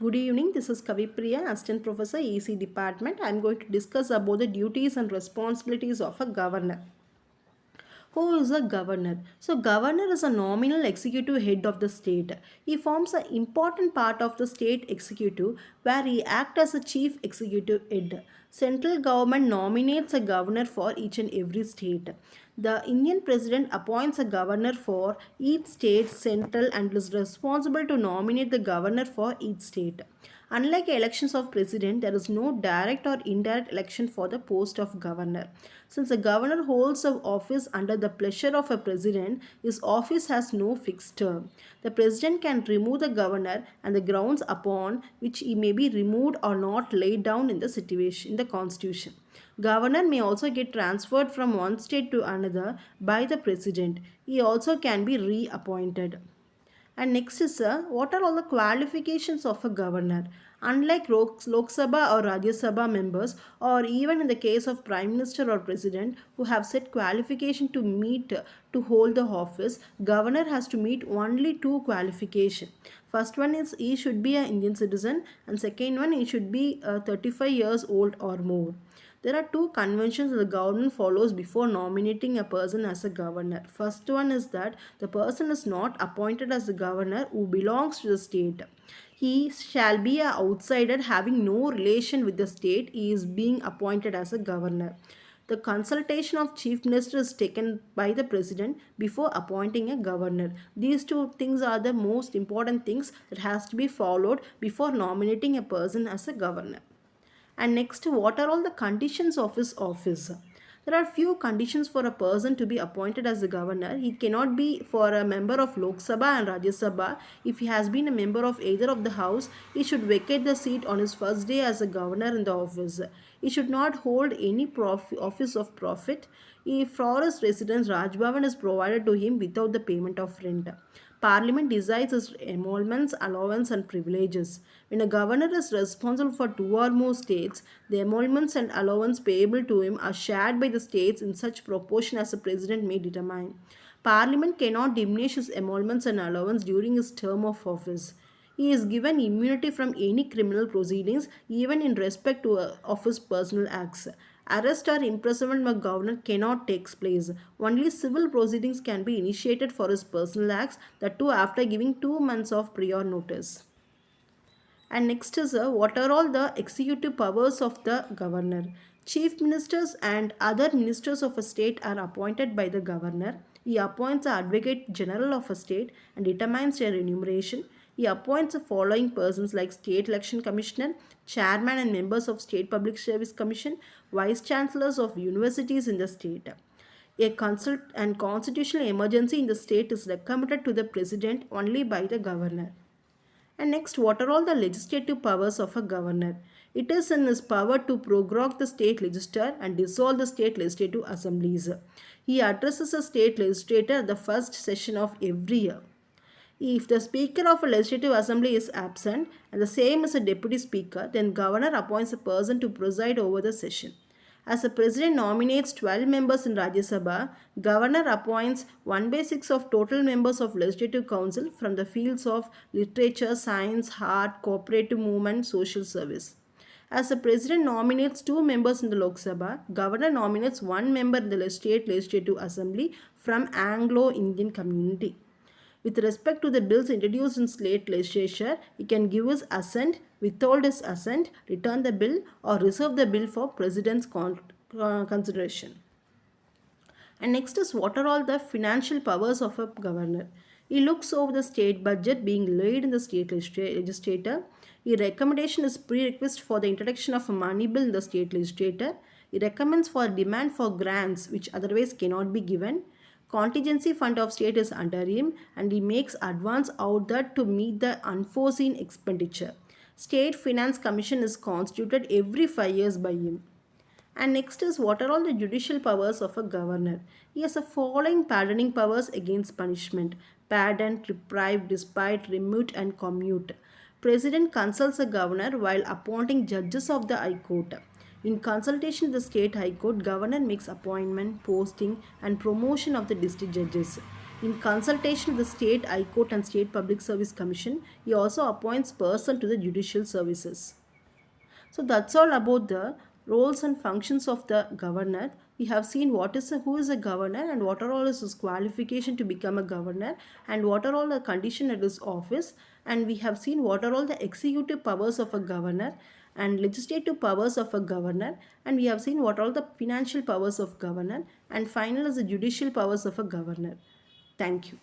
Good evening. This is Kavipriya, Assistant Professor, EC Department. I am going to discuss about the duties and responsibilities of a governor. Who is a governor? So, governor is a nominal executive head of the state. He forms an important part of the state executive where he acts as a chief executive head. Central government nominates a governor for each and every state. The Indian president appoints a governor for each state central and is responsible to nominate the governor for each state. Unlike elections of president, there is no direct or indirect election for the post of governor. Since a governor holds of office under the pleasure of a president, his office has no fixed term. The president can remove the governor and the grounds upon which he may be removed are not laid down in the situation in the constitution. Governor may also get transferred from one state to another by the president. He also can be reappointed. And next is what are all the qualifications of a governor? Unlike Lok Sabha or Rajya Sabha members, or even in the case of Prime Minister or President who have set qualification to meet to hold the office, governor has to meet only two qualification. First one is he should be an Indian citizen, and second one he should be 35 years old or more. There are two conventions that the government follows before nominating a person as a governor. First one is that the person is not appointed as a governor who belongs to the state. He shall be an outsider having no relation with the state he is being appointed as a governor. The consultation of chief minister is taken by the president before appointing a governor. These two things are the most important things that has to be followed before nominating a person as a governor. And next, what are all the conditions of his office? There are few conditions for a person to be appointed as a governor. He cannot be for a member of Lok Sabha and Rajya Sabha. If he has been a member of either of the house, he should vacate the seat on his first day as a governor in the office. He should not hold any office of profit. If for his residence, Raj Bhavan is provided to him without the payment of rent. Parliament decides its emoluments, allowance, and privileges. When a governor is responsible for two or more states, the emoluments and allowance payable to him are shared by the states in such proportion as the president may determine. Parliament cannot diminish his emoluments and allowance during his term of office. He is given immunity from any criminal proceedings, even in respect of his personal acts. Arrest or imprisonment by governor cannot take place. Only civil proceedings can be initiated for his personal acts, that too after giving 2 months of prior notice. And next is what are all the executive powers of the governor? Chief ministers and other ministers of a state are appointed by the governor. He appoints the advocate general of a state and determines their remuneration. He appoints the following persons like State Election Commissioner, Chairman and members of State Public Service Commission, Vice Chancellors of universities in the state. A consult and constitutional emergency in the state is recommended to the president only by the governor. And next, what are all the legislative powers of a governor? It is in his power to prorogue the state legislature and dissolve the state legislative assemblies. He addresses a state legislature at the first session of every year. If the Speaker of a Legislative Assembly is absent and the same is a Deputy Speaker, then Governor appoints a person to preside over the session. As the President nominates 12 members in Rajya Sabha, Governor appoints 1 by 6 of total members of Legislative Council from the fields of literature, science, art, cooperative movement, social service. As the President nominates 2 members in the Lok Sabha, Governor nominates 1 member in the State Legislative Assembly from Anglo-Indian community. With respect to the bills introduced in state legislature, he can give his assent, withhold his assent, return the bill, or reserve the bill for President's consideration. And next is what are all the financial powers of a governor? He looks over the state budget being laid in the state legislature. His recommendation is prerequisite for the introduction of a money bill in the state legislature. He recommends for demand for grants which otherwise cannot be given. Contingency fund of state is under him and he makes advance out that to meet the unforeseen expenditure. State Finance Commission is constituted every 5 years by him. And next is what are all the judicial powers of a governor? He has the following pardoning powers against punishment: pardon, reprieve, despite, remute, and commute. President consults a governor while appointing judges of the High Court. In consultation with the State High Court, governor makes appointment, posting, and promotion of the district judges. In consultation with the State High Court and State Public Service Commission, he also appoints person to the judicial services. So that's all about the roles and functions of the governor. We have seen who is a governor and what are all his qualification to become a governor and what are all the condition at his office, and we have seen what are all the executive powers of a governor and legislative powers of a governor, and we have seen what are all the financial powers of governor, and final is the judicial powers of a governor. Thank you.